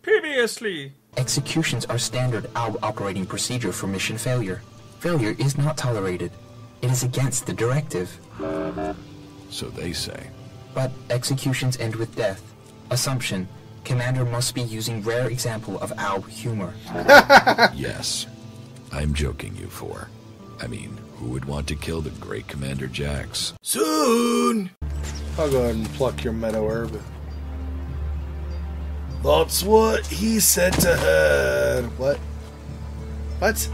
Previously. Executions are standard operating procedure for mission failure. Failure is not tolerated. It is against the directive. So they say. But executions end with death. Assumption. Commander must be using rare example of ALB humor. Yes. I'm joking, you four. I mean, who would want to kill the great Commander Jax? Soon! I'll go ahead and pluck your meadow herb. That's what he said to her. What? What?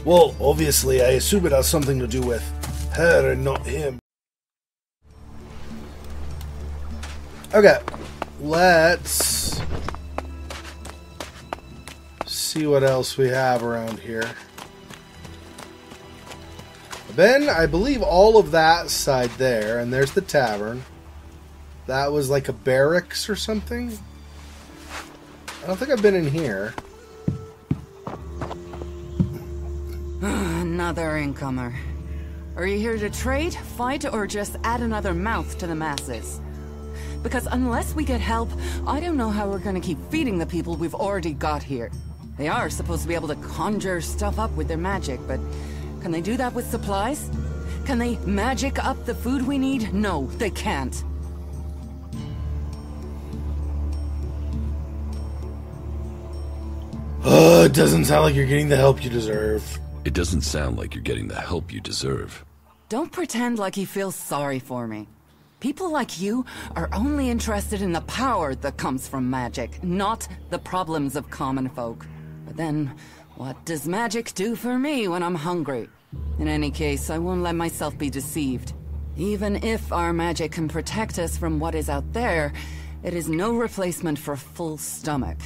Well, obviously, I assume it has something to do with her and not him. Okay, let's see what else we have around here. Then, I believe all of that side there, and there's the tavern. That was like a barracks or something? I don't think I've been in here. Another incomer. Are you here to trade, fight, or just add another mouth to the masses? Because unless we get help, I don't know how we're gonna keep feeding the people we've already got here. They are supposed to be able to conjure stuff up with their magic, but can they do that with supplies? Can they magic up the food we need? No, they can't. It doesn't sound like you're getting the help you deserve. It doesn't sound like you're getting the help you deserve. Don't pretend like you feel sorry for me. People like you are only interested in the power that comes from magic, not the problems of common folk. But then, what does magic do for me when I'm hungry? In any case, I won't let myself be deceived. Even if our magic can protect us from what is out there, it is no replacement for a full stomach.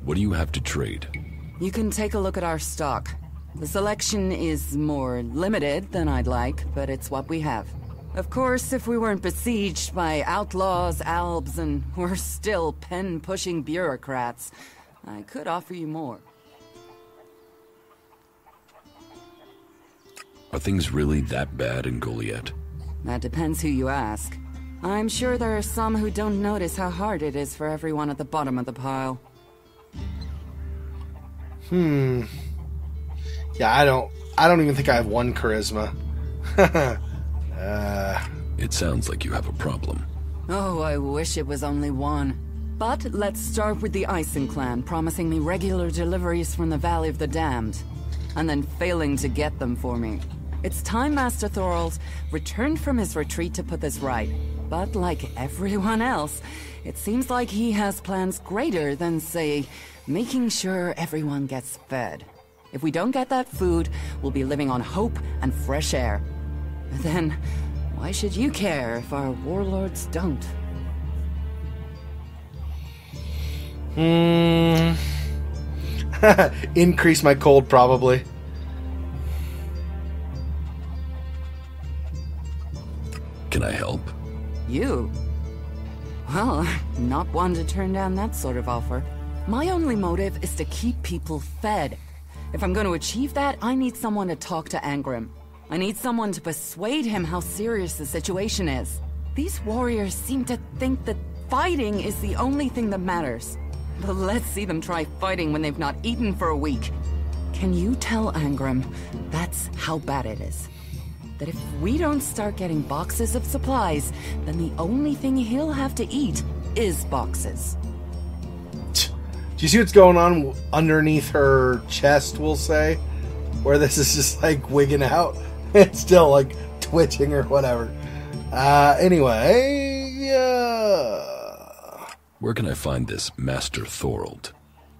What do you have to trade? You can take a look at our stock. The selection is more limited than I'd like, but it's what we have. Of course, if we weren't besieged by outlaws, albs, and we're still pen-pushing bureaucrats, I could offer you more. Are things really that bad in Goliath? That depends who you ask. I'm sure there are some who don't notice how hard it is for everyone at the bottom of the pile. Yeah, I don't even think I have one charisma. It sounds like you have a problem. Oh, I wish it was only one. But let's start with the Ison clan promising me regular deliveries from the Valley of the Damned, and then failing to get them for me. It's time Master Thorald returned from his retreat to put this right. But like everyone else, it seems like he has plans greater than, say, making sure everyone gets fed. If we don't get that food, we'll be living on hope and fresh air. Then, why should you care if our warlords don't? Increase my cold, probably. Can I help? You? Well, not one to turn down that sort of offer. My only motive is to keep people fed. If I'm going to achieve that, I need someone to talk to Angrim. I need someone to persuade him how serious the situation is. These warriors seem to think that fighting is the only thing that matters. But let's see them try fighting when they've not eaten for a week. Can you tell Angrim that's how bad it is? That if we don't start getting boxes of supplies, then the only thing he'll have to eat is boxes. Do you see what's going on underneath her chest, we'll say? Where this is just like wigging out. It's still like twitching or whatever. Anyway, Where can I find this Master Thorald?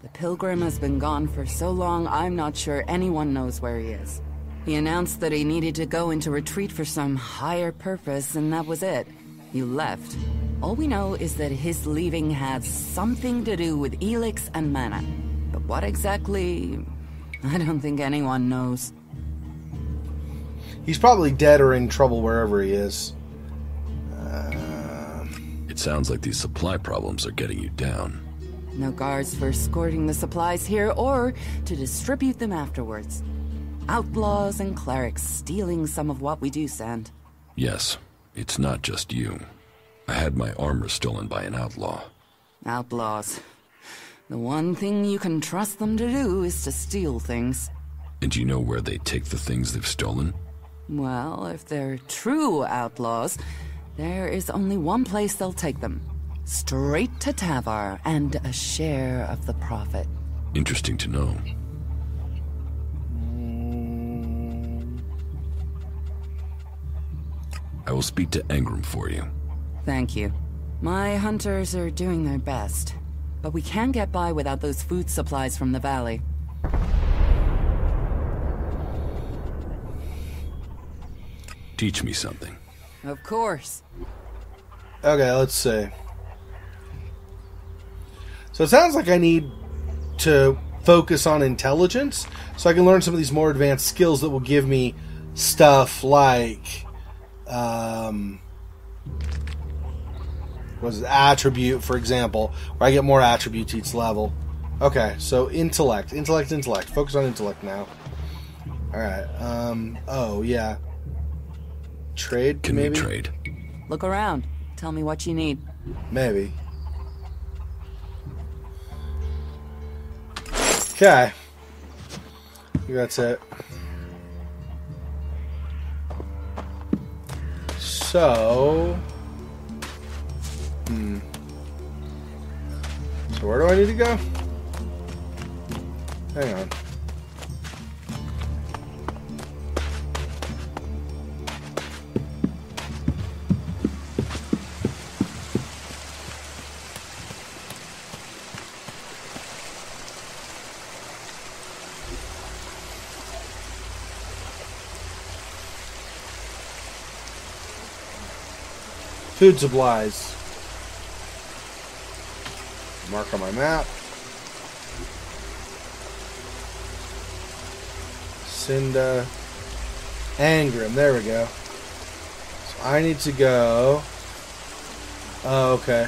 The pilgrim has been gone for so long, I'm not sure anyone knows where he is. He announced that he needed to go into retreat for some higher purpose, and that was it. He left. All we know is that his leaving had something to do with ELEX and mana. But what exactly, I don't think anyone knows. He's probably dead or in trouble wherever he is. It sounds like these supply problems are getting you down. No guards for escorting the supplies here or to distribute them afterwards. Outlaws and clerics stealing some of what we do send. Yes, it's not just you. I had my armor stolen by an outlaw. Outlaws. The one thing you can trust them to do is to steal things. And you know where they take the things they've stolen? Well, if they're true outlaws, there is only one place they'll take them. Straight to Tavar and a share of the profit. Interesting to know. I will speak to Engram for you. Thank you. My hunters are doing their best, but we can't get by without those food supplies from the valley. Teach me something. Of course. Okay, let's see. So it sounds like I need to focus on intelligence so I can learn some of these more advanced skills that will give me stuff like was it attribute, for example, where I get more attributes each level. Okay, so intellect. Focus on intellect now. Alright, oh yeah. Trade, Can maybe? we trade? Look around. Tell me what you need. Maybe. Okay. I think that's it. So... So where do I need to go? Hang on. Food supplies. Mark on my map. Cinda. Engram. There we go. So I need to go. Oh, okay.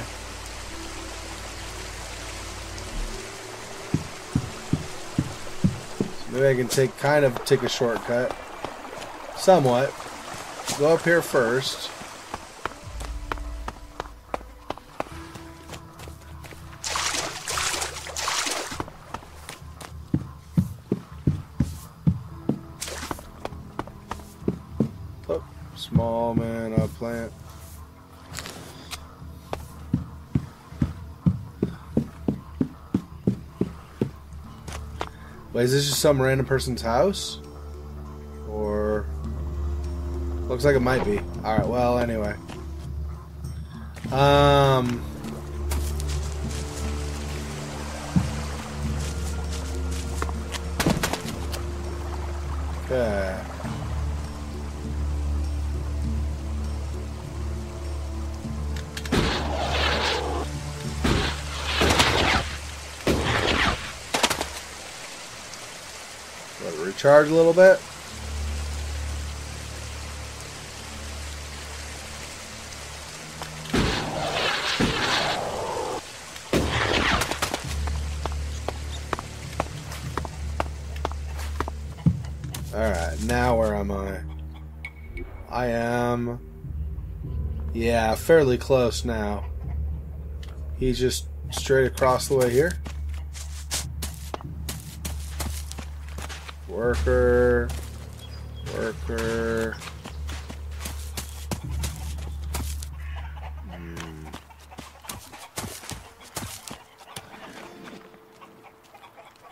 So maybe I can take a shortcut. Somewhat. Go up here first. Small man, I'll plant. Wait, is this just some random person's house? Or... Looks like it might be. Alright, well, anyway. Okay. Recharge a little bit. Alright, now where am I? I am... Yeah, fairly close now. He's just straight across the way here. Worker.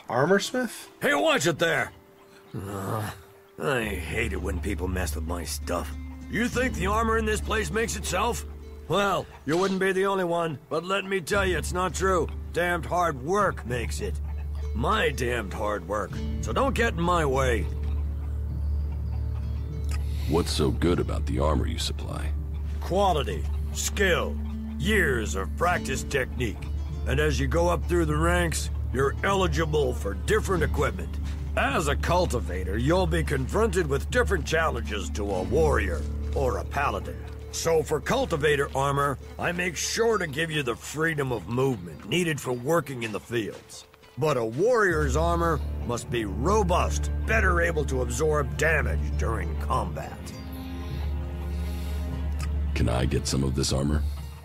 Armorsmith? Hey, watch it there! I hate it when people mess with my stuff. You think the armor in this place makes itself? Well, you wouldn't be the only one, but let me tell you, it's not true. Damned hard work makes it. My damned hard work. So don't get in my way. What's so good about the armor you supply? Quality, skill, years of practice technique. And as you go up through the ranks, you're eligible for different equipment. As a cultivator, you'll be confronted with different challenges to a warrior or a paladin. So for cultivator armor, I make sure to give you the freedom of movement needed for working in the fields. But a warrior's armor must be robust, better able to absorb damage during combat. Can I get some of this armor?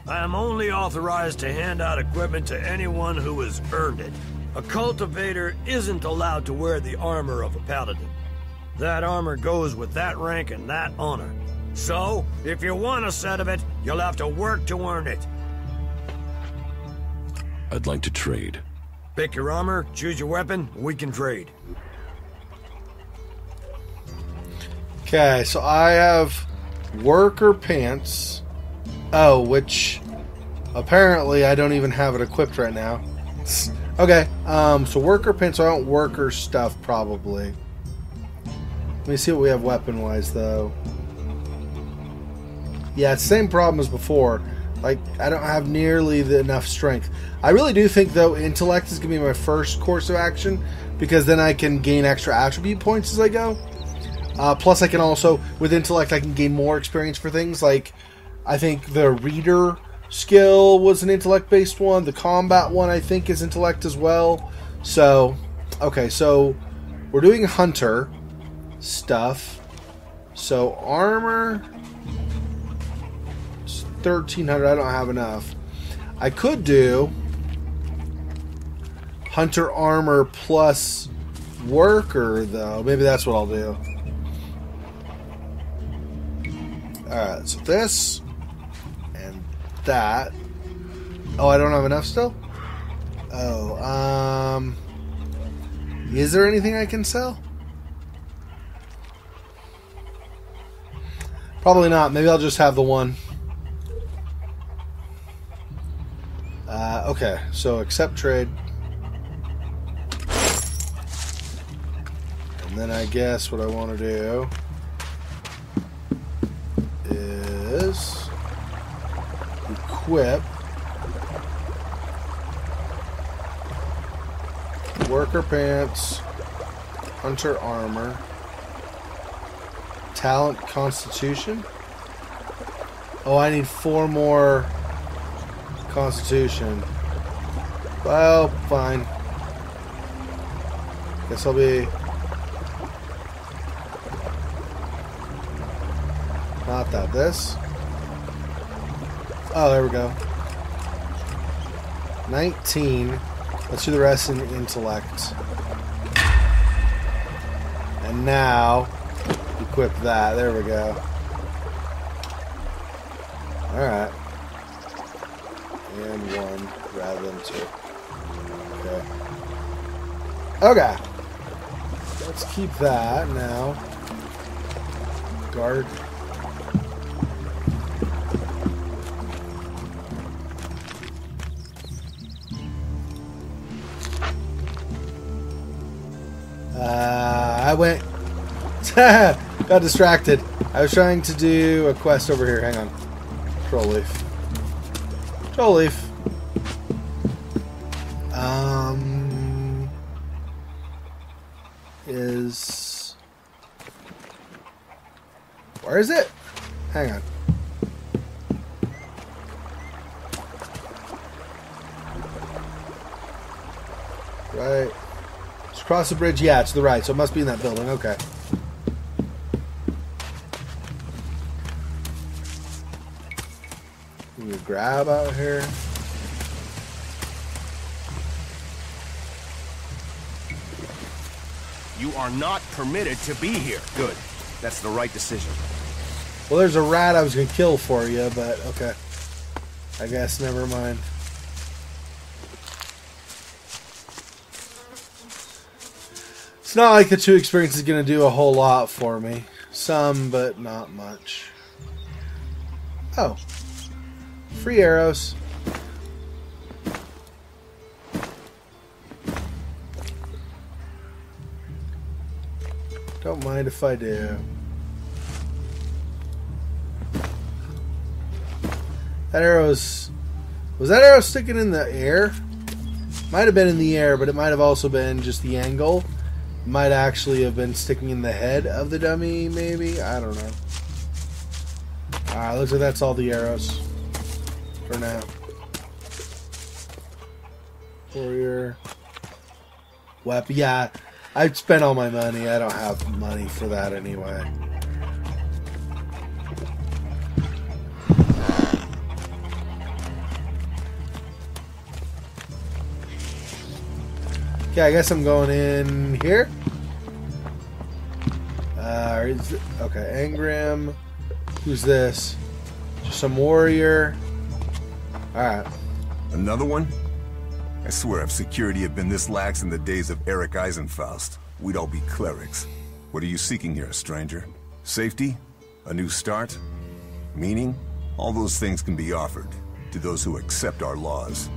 I am only authorized to hand out equipment to anyone who has earned it. A cultivator isn't allowed to wear the armor of a paladin. That armor goes with that rank and that honor. So, if you want a set of it, you'll have to work to earn it. I'd like to trade. Pick your armor, choose your weapon, we can trade. Okay, so I have worker pants. Oh, which apparently I don't even have it equipped right now. Okay, so worker pants, so I want worker stuff probably. Let me see what we have weapon-wise, though. Yeah, it's the same problem as before. Like, I don't have nearly enough strength. I really do think, though, intellect is going to be my first course of action, because then I can gain extra attribute points as I go. Plus, I can also, with intellect, I can gain more experience for things. Like, I think the reader skill was an intellect-based one. The combat one, I think, is intellect as well. So, okay, so we're doing hunter stuff. So armor, 1,300. I don't have enough. I could do hunter armor plus worker, though. Maybe that's what I'll do. Alright, so this and that. Oh, I don't have enough still? Oh, is there anything I can sell? Probably not. Maybe I'll just have the one. Okay, so accept trade. And then I guess what I want to do is equip worker pants, hunter armor, talent constitution. Oh, I need 4 more constitution. Well, fine. Guess I'll be not that. This. Oh, there we go. 19. Let's do the rest in intellect. And now equip that. There we go. Alright. And 1 rather than 2. Okay. Okay. Let's keep that now. Guard. I went... got distracted. I was trying to do a quest over here. Hang on. Control leaf. Control leaf. Is... Where is it? Hang on. Right. Just cross the bridge. Yeah, it's to the right, so it must be in that building. Okay. Can you grab out here? You are not permitted to be here. Good. That's the right decision. Well, there's a rat I was going to kill for you, but okay. I guess never mind. It's not like the 2 experience is going to do a whole lot for me. Some, but not much. Oh. Free arrows. Don't mind if I do. That arrow's... Was that arrow sticking in the air? Might have been in the air, but it might have also been just the angle. It might actually have been sticking in the head of the dummy, maybe? I don't know. Alright, looks like that's all the arrows. For now. Warrior. Weapon. Yeah. I've spent all my money. I don't have money for that anyway. Okay, I guess I'm going in here. Okay, Engram. Who's this? Just some warrior. Alright. Another one? I swear if security had been this lax in the days of Eric Eisenfaust, we'd all be clerics. What are you seeking here, stranger? Safety? A new start? Meaning? All those things can be offered to those who accept our laws.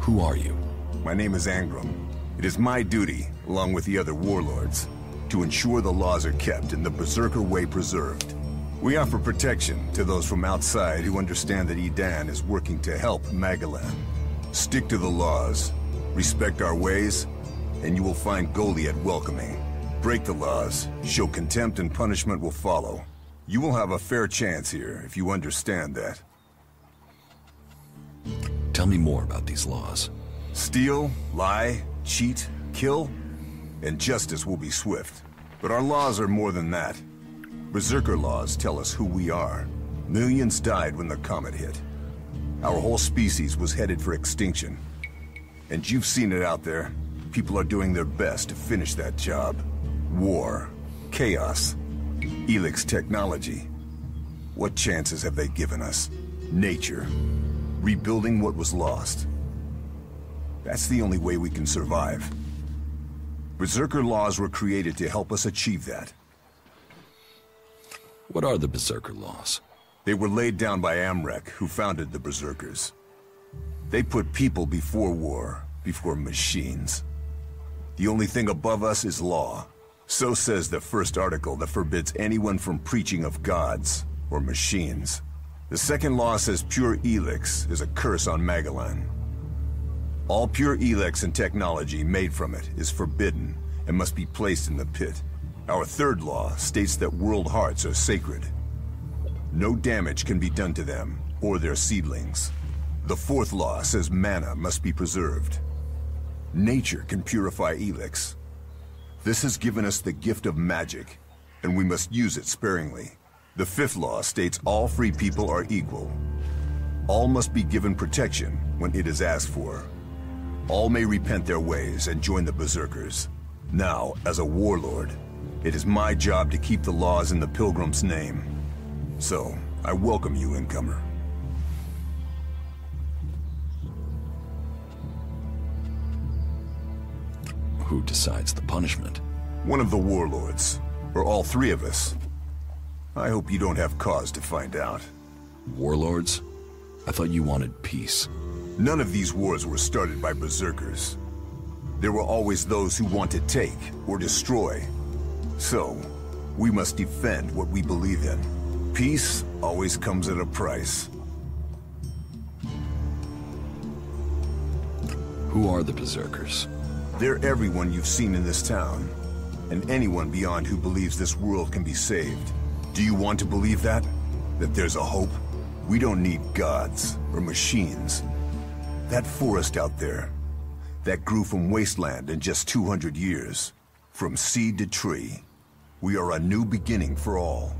Who are you? My name is Angram. It is my duty, along with the other warlords, to ensure the laws are kept and the Berserker way preserved. We offer protection to those from outside who understand that Edan is working to help Magalan. Stick to the laws, respect our ways, and you will find Goliath welcoming. Break the laws, show contempt, and punishment will follow. You will have a fair chance here if you understand that. Tell me more about these laws. Steal, lie, cheat, kill, and justice will be swift. But our laws are more than that. Berserker laws tell us who we are. Millions died when the comet hit. Our whole species was headed for extinction. And you've seen it out there. People are doing their best to finish that job. War, chaos, ELEX technology. What chances have they given us? Nature. Rebuilding what was lost. That's the only way we can survive. Berserker laws were created to help us achieve that. What are the Berserker laws? They were laid down by Amrek, who founded the Berserkers. They put people before war, before machines. The only thing above us is law. So says the first article that forbids anyone from preaching of gods or machines. The second law says pure ELEX is a curse on Magalan. All pure ELEX and technology made from it is forbidden and must be placed in the pit. Our third law states that world hearts are sacred. No damage can be done to them or their seedlings. The fourth law says mana must be preserved. Nature can purify ELEX. This has given us the gift of magic, and we must use it sparingly. The fifth law states all free people are equal. All must be given protection when it is asked for. All may repent their ways and join the Berserkers. Now, as a warlord, it is my job to keep the laws in the Pilgrim's name. So, I welcome you, incomer. Who decides the punishment? One of the warlords, or all three of us. I hope you don't have cause to find out. Warlords? I thought you wanted peace. None of these wars were started by Berserkers. There were always those who want to take or destroy. So, we must defend what we believe in. Peace always comes at a price. Who are the Berserkers? They're everyone you've seen in this town, and anyone beyond who believes this world can be saved. Do you want to believe that? That there's a hope? We don't need gods or machines. That forest out there, that grew from wasteland in just 200 years, from seed to tree. We are a new beginning for all.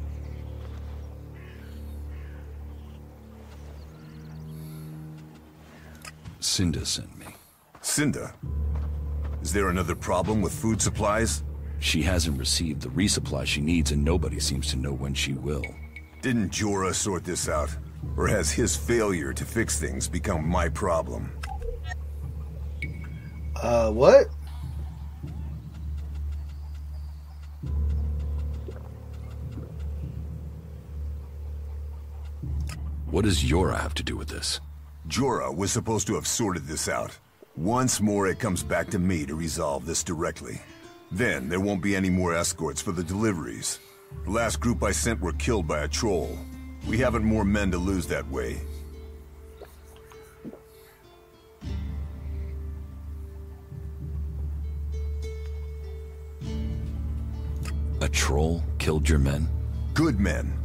Cinda sent me. Cinda? Is there another problem with food supplies? She hasn't received the resupply she needs, and nobody seems to know when she will. Didn't Jorah sort this out? Or has his failure to fix things become my problem? What? What does Jorah have to do with this? Jorah was supposed to have sorted this out. Once more, it comes back to me to resolve this directly. Then, there won't be any more escorts for the deliveries. The last group I sent were killed by a troll. We haven't more men to lose that way. A troll killed your men? Good men.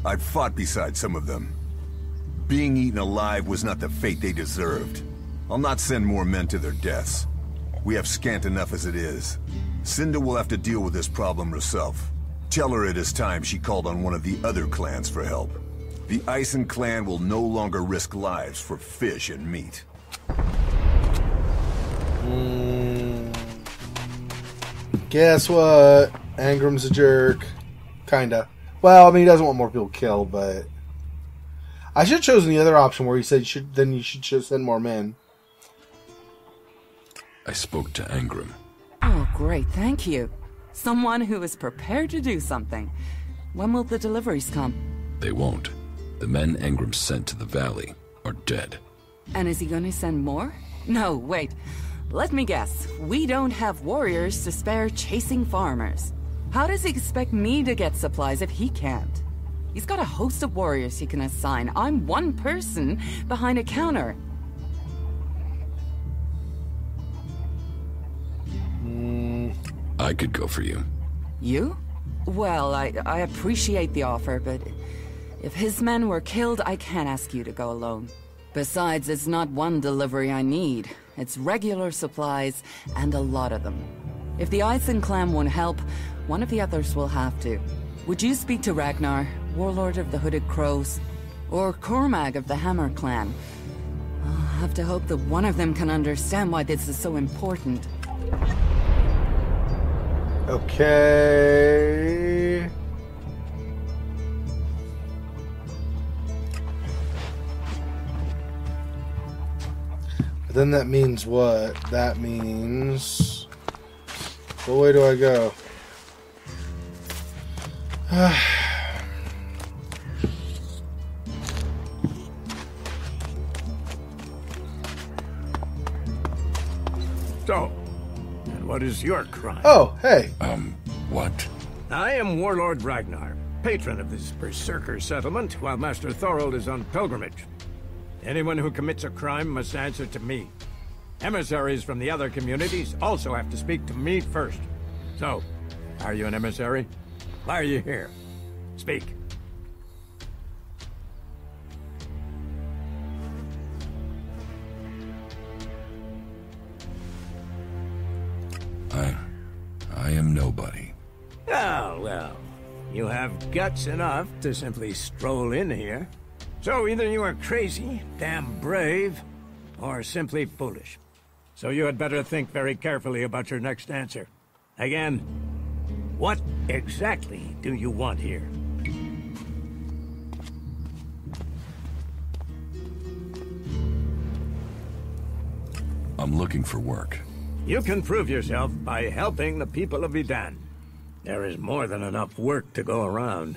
I've fought beside some of them. Being eaten alive was not the fate they deserved. I'll not send more men to their deaths. We have scant enough as it is. Cinda will have to deal with this problem herself. Tell her it is time she called on one of the other clans for help. The Eisen clan will no longer risk lives for fish and meat. Guess what? Angram's a jerk. Kinda. Well, I mean, he doesn't want more people killed, but... I should have chosen the other option where he said you should send more men. I spoke to Angram. Oh, great, thank you. Someone who is prepared to do something. When will the deliveries come? They won't. The men Angram sent to the valley are dead. And is he going to send more? No, wait. Let me guess. We don't have warriors to spare chasing farmers. How does he expect me to get supplies if he can't? He's got a host of warriors he can assign. I'm one person behind a counter. I could go for you. You? Well, I appreciate the offer, but if his men were killed, I can't ask you to go alone. Besides, it's not one delivery I need. It's regular supplies, and a lot of them. If the Eisen clan won't help, one of the others will have to. Would you speak to Ragnar, Warlord of the Hooded Crows, or Cormag of the Hammer clan? I'll have to hope that one of them can understand why this is so important. Okay. But then that means what? That means... What way do I go? So, and what is your crime? Oh, hey. What? I am Warlord Ragnar, patron of this berserker settlement, while Master Thorold is on pilgrimage. Anyone who commits a crime must answer to me. Emissaries from the other communities also have to speak to me first. So, are you an emissary? Why are you here? Speak. I am nobody. Oh, well. You have guts enough to simply stroll in here. So either you are crazy, damn brave, or simply foolish. So you had better think very carefully about your next answer. Again, what exactly do you want here? I'm looking for work. You can prove yourself by helping the people of Idan. There is more than enough work to go around.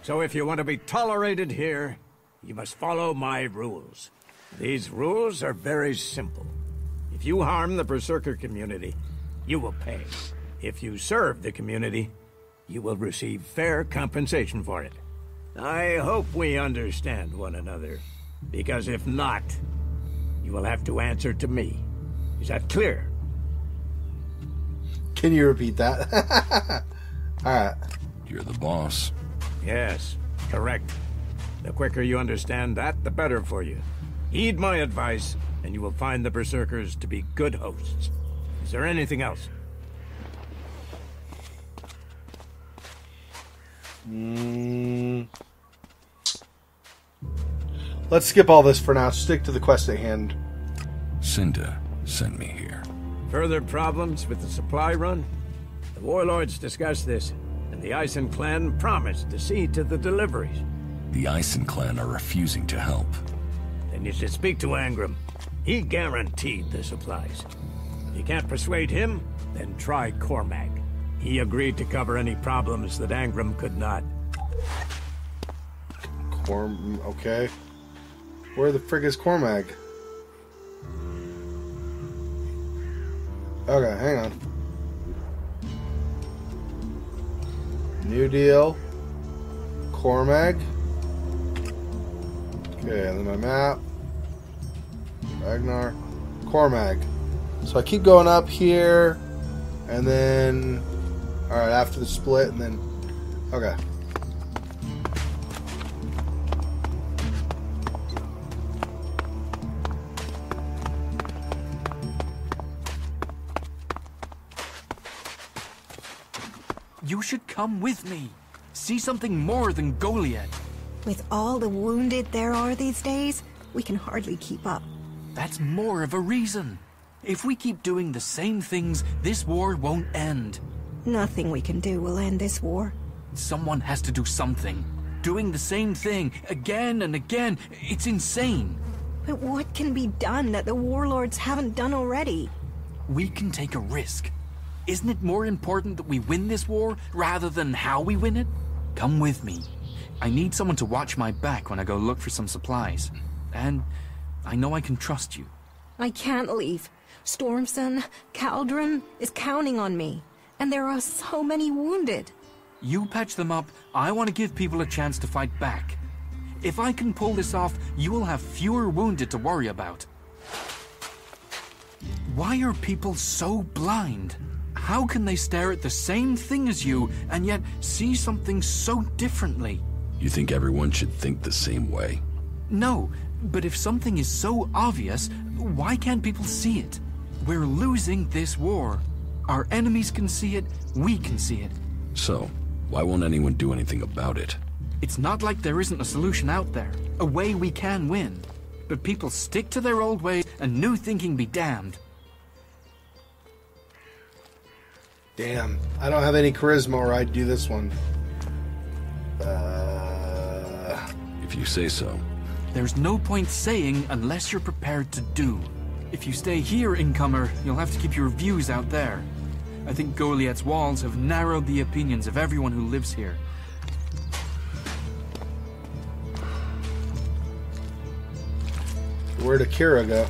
So if you want to be tolerated here, you must follow my rules. These rules are very simple. If you harm the Berserker community, you will pay. If you serve the community, you will receive fair compensation for it. I hope we understand one another, because if not, you will have to answer to me. Is that clear? Can you repeat that? Alright. You're the boss. Yes, correct. The quicker you understand that, the better for you. Heed my advice, and you will find the Berserkers to be good hosts. Is there anything else? Let's skip all this for now. Stick to the quest at hand. Cinda sent me here. Further problems with the supply run? The warlords discussed this, and the Eisen clan promised to see to the deliveries. The Eisen clan are refusing to help. Then you should speak to Angram. He guaranteed the supplies. If you can't persuade him, then try Cormag. He agreed to cover any problems that Angram could not. Okay. Where the frig is Cormag? Okay, hang on. New deal. Cormag. Okay, and then my map. Ragnar. Cormag. So I keep going up here, and then... Alright, after the split, and then... Okay. You should come with me. See something more than Goliath. With all the wounded there are these days, we can hardly keep up. That's more of a reason. If we keep doing the same things, this war won't end. Nothing we can do will end this war. Someone has to do something. Doing the same thing again and again, it's insane. But what can be done that the warlords haven't done already? We can take a risk. Isn't it more important that we win this war rather than how we win it? Come with me. I need someone to watch my back when I go look for some supplies. And I know I can trust you. I can't leave. Stormson, Caldron is counting on me. And there are so many wounded. You patch them up. I want to give people a chance to fight back. If I can pull this off, you will have fewer wounded to worry about. Why are people so blind? How can they stare at the same thing as you and yet see something so differently? You think everyone should think the same way? No, but if something is so obvious, why can't people see it? We're losing this war. Our enemies can see it, we can see it. So, why won't anyone do anything about it? It's not like there isn't a solution out there, a way we can win. But people stick to their old ways and new thinking be damned. Damn, I don't have any charisma or I'd do this one. If you say so. There's no point saying unless you're prepared to do. If you stay here, incomer, you'll have to keep your views out there. I think Goliath's walls have narrowed the opinions of everyone who lives here. Where'd Akira go?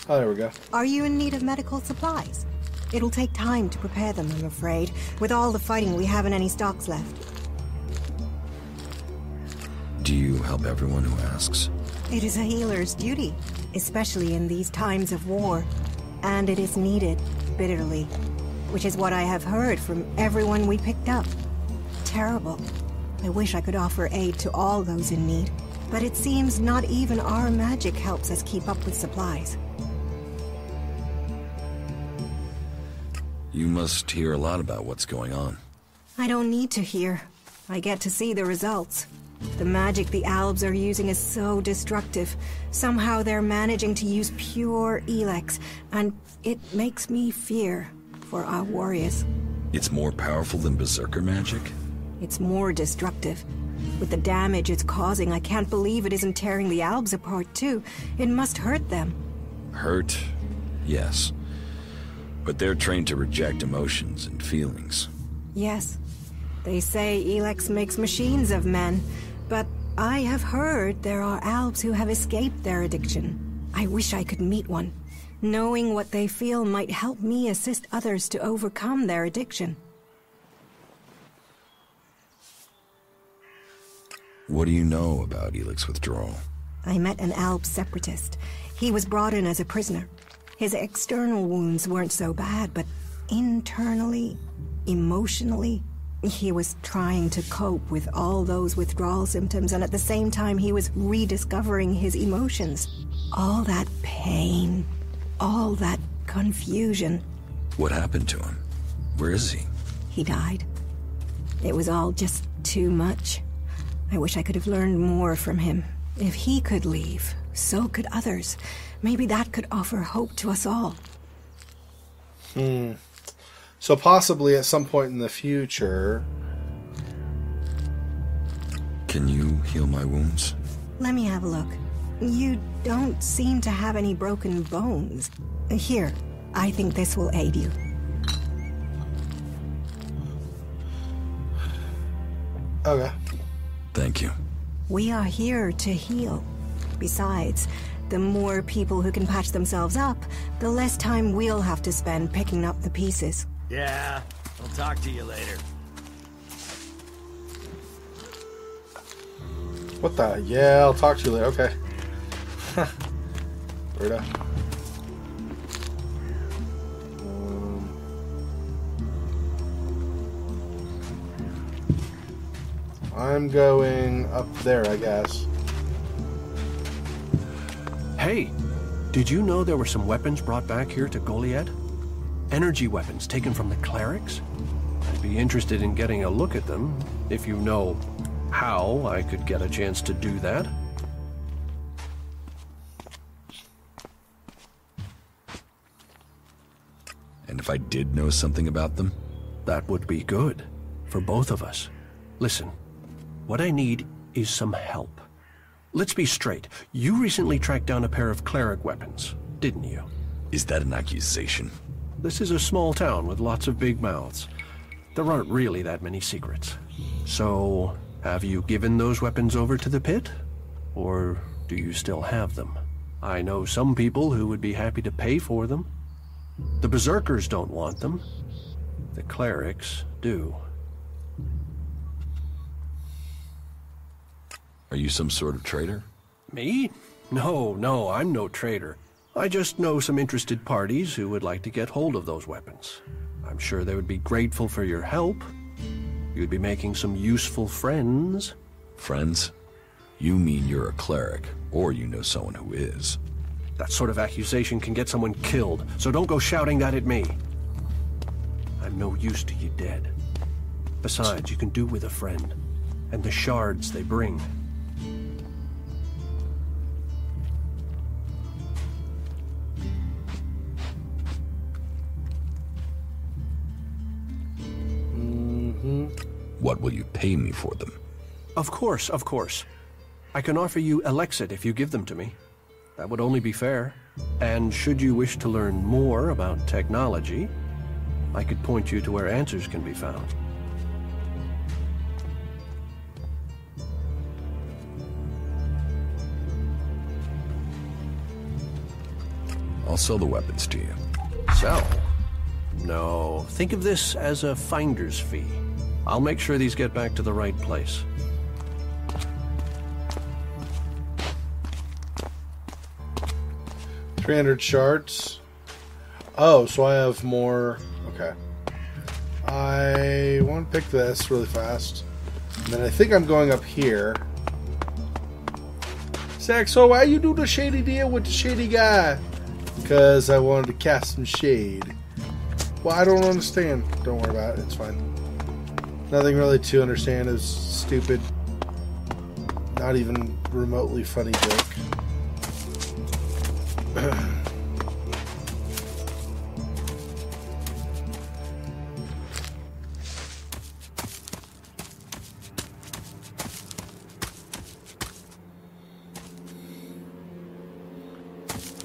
Oh, there we go. Are you in need of medical supplies? It'll take time to prepare them, I'm afraid. With all the fighting, we haven't any stocks left. Do you help everyone who asks? It is a healer's duty, especially in these times of war. And it is needed, bitterly. Which is what I have heard from everyone we picked up. Terrible. I wish I could offer aid to all those in need. But it seems not even our magic helps us keep up with supplies. You must hear a lot about what's going on. I don't need to hear. I get to see the results. The magic the Albs are using is so destructive. Somehow they're managing to use pure ELEX, and it makes me fear for our warriors. It's more powerful than Berserker magic? It's more destructive. With the damage it's causing, I can't believe it isn't tearing the Albs apart too. It must hurt them. Hurt? Yes. But they're trained to reject emotions and feelings. Yes. They say ELEX makes machines of men, but I have heard there are Albs who have escaped their addiction. I wish I could meet one. Knowing what they feel might help me assist others to overcome their addiction. What do you know about ELEX withdrawal? I met an Alb separatist. He was brought in as a prisoner. His external wounds weren't so bad, but internally, emotionally, he was trying to cope with all those withdrawal symptoms, and at the same time he was rediscovering his emotions. All that pain, all that confusion. What happened to him? Where is he? He died. It was all just too much. I wish I could have learned more from him. If he could leave, so could others. Maybe that could offer hope to us all. So possibly at some point in the future... Can you heal my wounds? Let me have a look. You don't seem to have any broken bones. Here, I think this will aid you. Okay. Thank you. We are here to heal. Besides, the more people who can patch themselves up, the less time we'll have to spend picking up the pieces. Yeah, I'll talk to you later. What the? Yeah, I'll talk to you later. Okay. Weirdo. I'm going up there, I guess. Hey, did you know there were some weapons brought back here to Goliath? energy weapons taken from the clerics? I'd be interested in getting a look at them. If you know how I could get a chance to do that. And if I did know something about them? That would be good. For both of us. Listen, what I need is some help. Let's be straight. You recently tracked down a pair of cleric weapons, didn't you? Is that an accusation? This is a small town with lots of big mouths. There aren't really that many secrets. So, have you given those weapons over to the pit? Or do you still have them? I know some people who would be happy to pay for them. The berserkers don't want them. The clerics do. Are you some sort of traitor? Me? No, I'm no traitor. I just know some interested parties who would like to get hold of those weapons. I'm sure they would be grateful for your help. You'd be making some useful friends. Friends? You mean you're a cleric, or you know someone who is. That sort of accusation can get someone killed, so don't go shouting that at me. I'm no use to you dead. Besides, you can do with a friend, and the shards they bring. What will you pay me for them? Of course. I can offer you ELEX if you give them to me. That would only be fair. And should you wish to learn more about technology, I could point you to where answers can be found. I'll sell the weapons to you. Sell? No, think of this as a finder's fee. I'll make sure these get back to the right place. $300 shards. Oh, so I have more. Okay. I want to pick this really fast. And then I think I'm going up here. Zach, so why you do the shady deal with the shady guy? Because I wanted to cast some shade. Well, I don't understand. Don't worry about it. It's fine. Nothing really to understand. Is stupid. Not even remotely funny joke.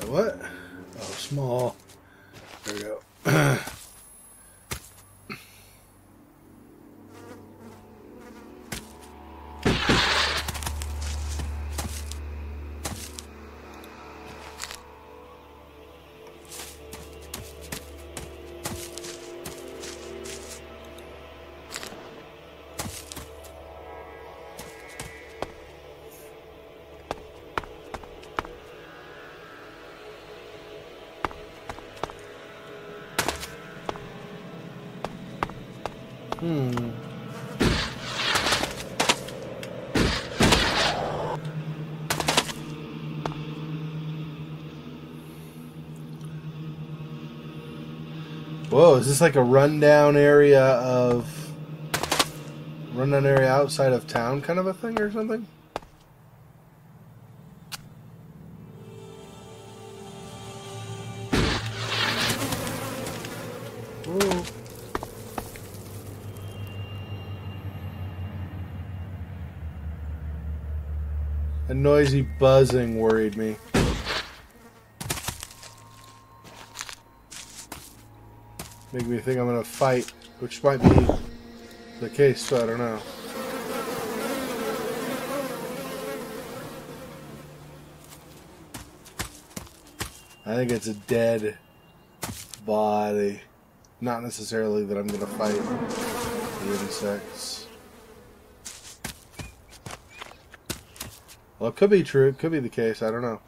What? Oh, small. There we go. Whoa, is this like a rundown area outside of town kind of a thing or something? Whoa. A noisy buzzing worried me. Make me think I'm gonna fight, which might be the case, so I don't know. I think it's a dead body. Not necessarily that I'm gonna fight the insects. Well, it could be true, it could be the case, I don't know.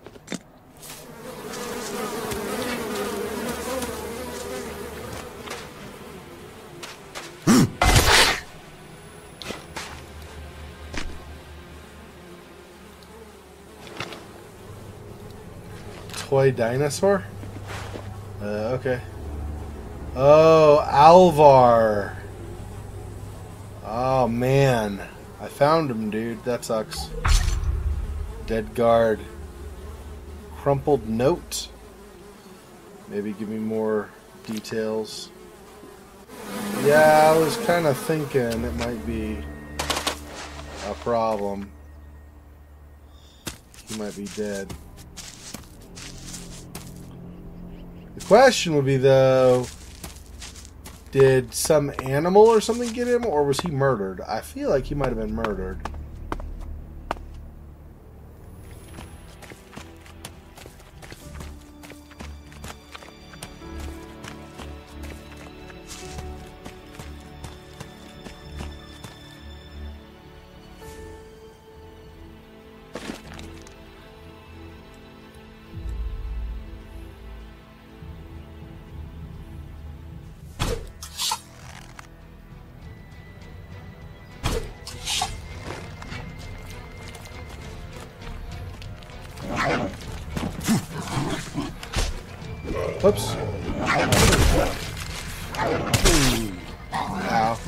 Toy dinosaur? Okay. Oh, Alvar. Oh, man. I found him, dude. That sucks. Dead guard. Crumpled note. Maybe give me more details. Yeah, I was kind of thinking it might be a problem. He might be dead. The question would be, though, did some animal or something get him, or was he murdered? I feel like he might have been murdered. Whoops. Ow.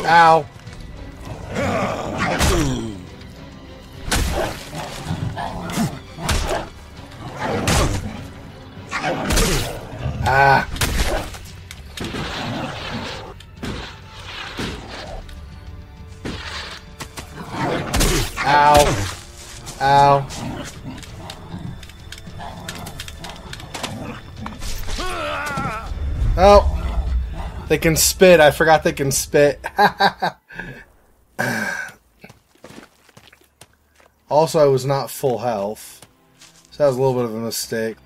Ow. Ah. Ow. Ow. Oh. They can spit. I forgot they can spit. Also, I was not full health. So that was a little bit of a mistake.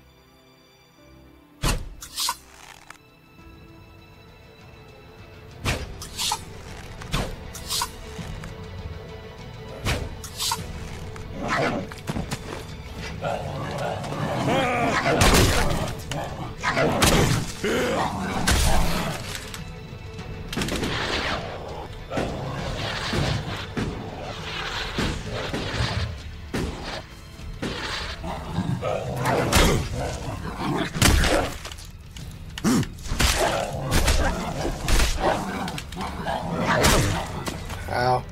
Ow.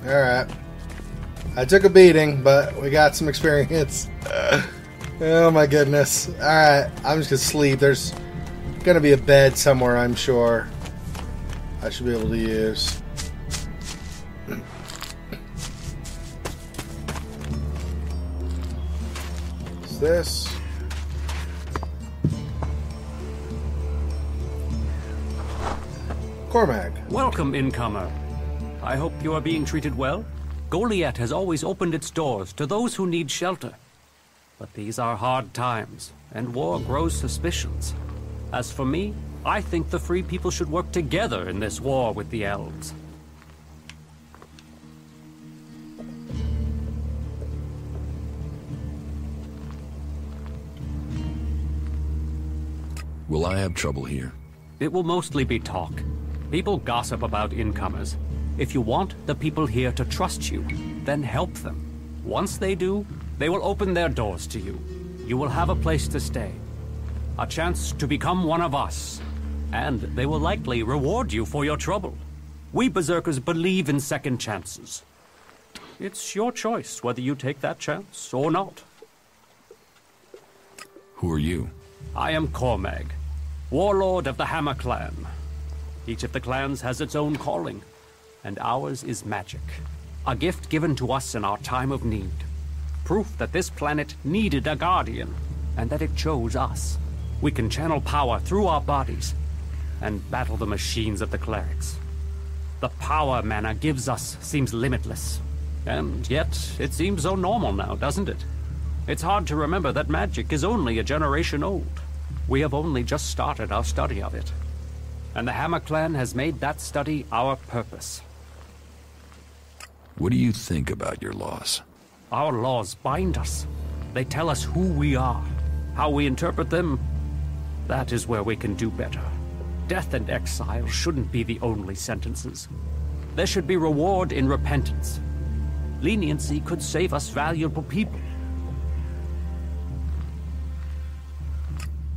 Alright. I took a beating, but we got some experience. Oh my goodness. Alright, I'm just gonna sleep. There's gonna be a bed somewhere, I'm sure. I should be able to use. What's this? Cormac. Welcome, incomer. I hope you are being treated well. Goliath has always opened its doors to those who need shelter. But these are hard times, and war grows suspicions. As for me, I think the free people should work together in this war with the elves. Will I have trouble here? It will mostly be talk. People gossip about incomers. If you want the people here to trust you, then help them. Once they do, they will open their doors to you. You will have a place to stay. A chance to become one of us. And they will likely reward you for your trouble. We Berserkers believe in second chances. It's your choice whether you take that chance or not. Who are you? I am Cormag, warlord of the Hammer Clan. Each of the clans has its own calling, and ours is magic. A gift given to us in our time of need. Proof that this planet needed a guardian, and that it chose us. We can channel power through our bodies, and battle the machines of the clerics. The power mana gives us seems limitless, and yet it seems so normal now, doesn't it? It's hard to remember that magic is only a generation old. We have only just started our study of it. And the Hammer Clan has made that study our purpose. What do you think about your laws? Our laws bind us. They tell us who we are. How we interpret them, That is where we can do better. Death and exile shouldn't be the only sentences. There should be reward in repentance. Leniency could save us valuable people.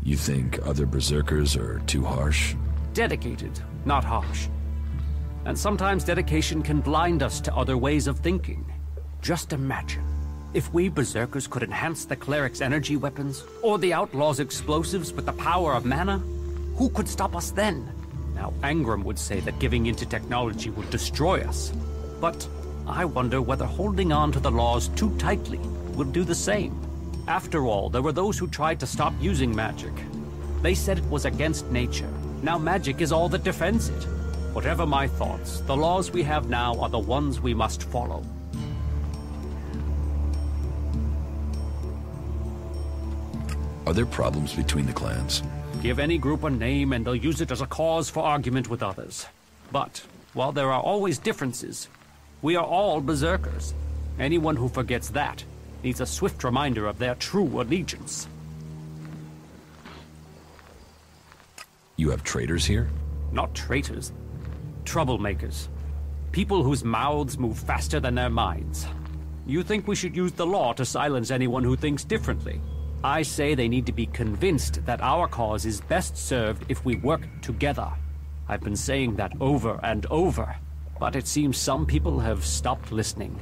You think other berserkers are too harsh? Dedicated, not harsh. And sometimes dedication can blind us to other ways of thinking. Just imagine, if we berserkers could enhance the cleric's energy weapons, or the outlaw's explosives with the power of mana, who could stop us then? Now, Angram would say that giving into technology would destroy us. But I wonder whether holding on to the laws too tightly will do the same. After all, there were those who tried to stop using magic. They said it was against nature. Now magic is all that defends it. Whatever my thoughts, the laws we have now are the ones we must follow. Are there problems between the clans? Give any group a name and they'll use it as a cause for argument with others. But, while there are always differences, we are all berserkers. Anyone who forgets that needs a swift reminder of their true allegiance. You have traitors here? Not traitors. Troublemakers. People whose mouths move faster than their minds. You think we should use the law to silence anyone who thinks differently? I say they need to be convinced that our cause is best served if we work together. I've been saying that over and over, but it seems some people have stopped listening.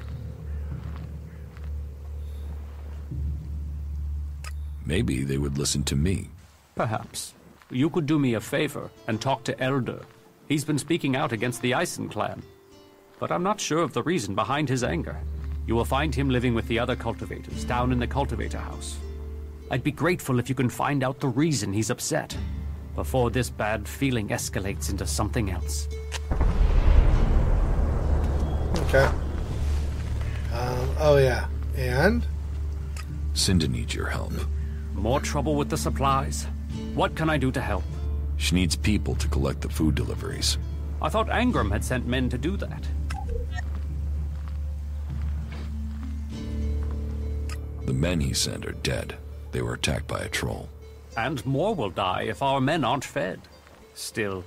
Maybe they would listen to me. Perhaps. You could do me a favor and talk to Elder. He's been speaking out against the Eisen clan. But I'm not sure of the reason behind his anger. You will find him living with the other cultivators down in the cultivator house. I'd be grateful if you can find out the reason he's upset, before this bad feeling escalates into something else. Okay. Oh yeah. And? Cinda needs your help. More trouble with the supplies? What can I do to help? She needs people to collect the food deliveries. I thought Angram had sent men to do that. The men he sent are dead. They were attacked by a troll. And more will die if our men aren't fed. Still,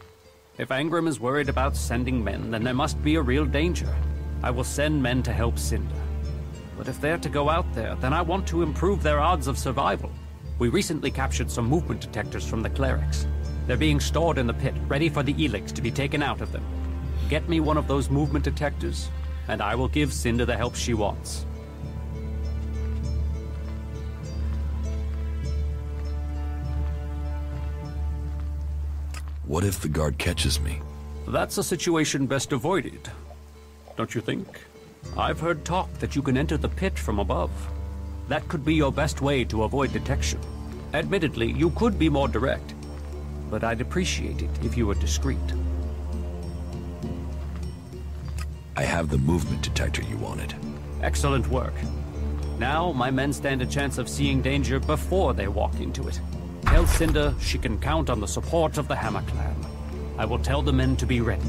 if Angram is worried about sending men, then there must be a real danger. I will send men to help Cinda. But if they're to go out there, then I want to improve their odds of survival. We recently captured some movement detectors from the clerics. They're being stored in the pit, ready for the ELEX to be taken out of them. Get me one of those movement detectors, and I will give Cinda the help she wants. What if the guard catches me? That's a situation best avoided, don't you think? I've heard talk that you can enter the pit from above. That could be your best way to avoid detection. Admittedly, you could be more direct, but I'd appreciate it if you were discreet. I have the movement detector you wanted. Excellent work. Now, my men stand a chance of seeing danger before they walk into it. Tell Cinda she can count on the support of the Hammer Clan. I will tell the men to be ready.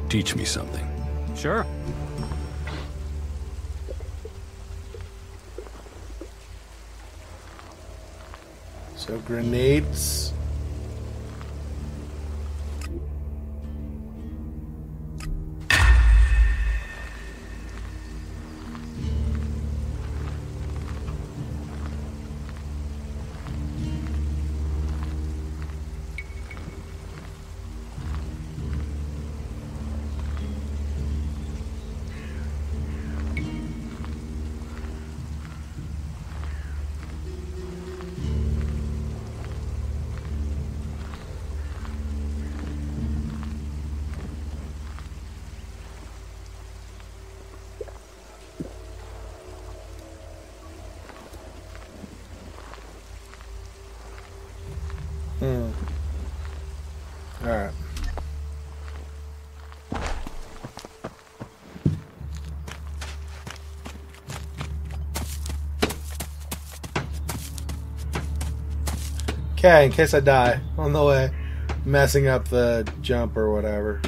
Teach me something. Sure. So grenades. Alright. Okay, in case I die on the way, messing up the jump or whatever.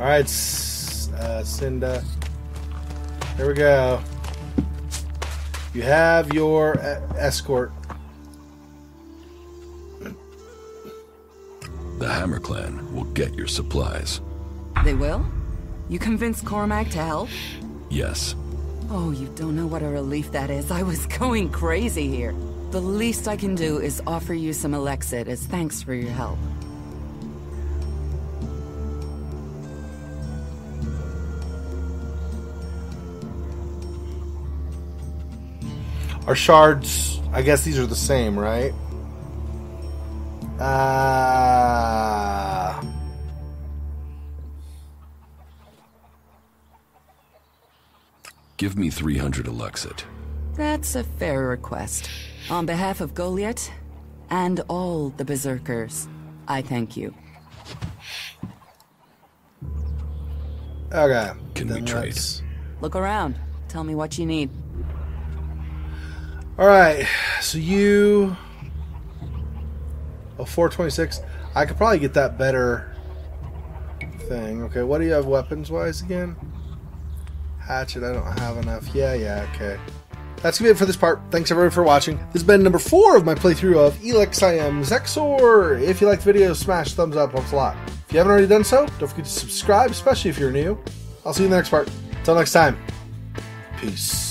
Alright, Cinda. There we go. You have your escort. The Hammer Clan will get your supplies. They will? You convinced Cormac to help? Yes. Oh, you don't know what a relief that is. I was going crazy here. The least I can do is offer you some Elexit as thanks for your help. Our shards, I guess these are the same, right? Give me 300 Elexit. That's a fair request. On behalf of Goliath and all the Berserkers, I thank you. Okay. Can we trade? Look around. Tell me what you need. Alright, so you... Oh, 426. I could probably get that better thing. Okay, what do you have weapons-wise again? Hatchet, I don't have enough. Yeah, okay. That's going to be it for this part. Thanks everyone for watching. This has been number 4 of my playthrough of ELEX. I am Xexor. If you liked the video, smash thumbs up. Helps a lot. If you haven't already done so, don't forget to subscribe, especially if you're new. I'll see you in the next part. Until next time, peace.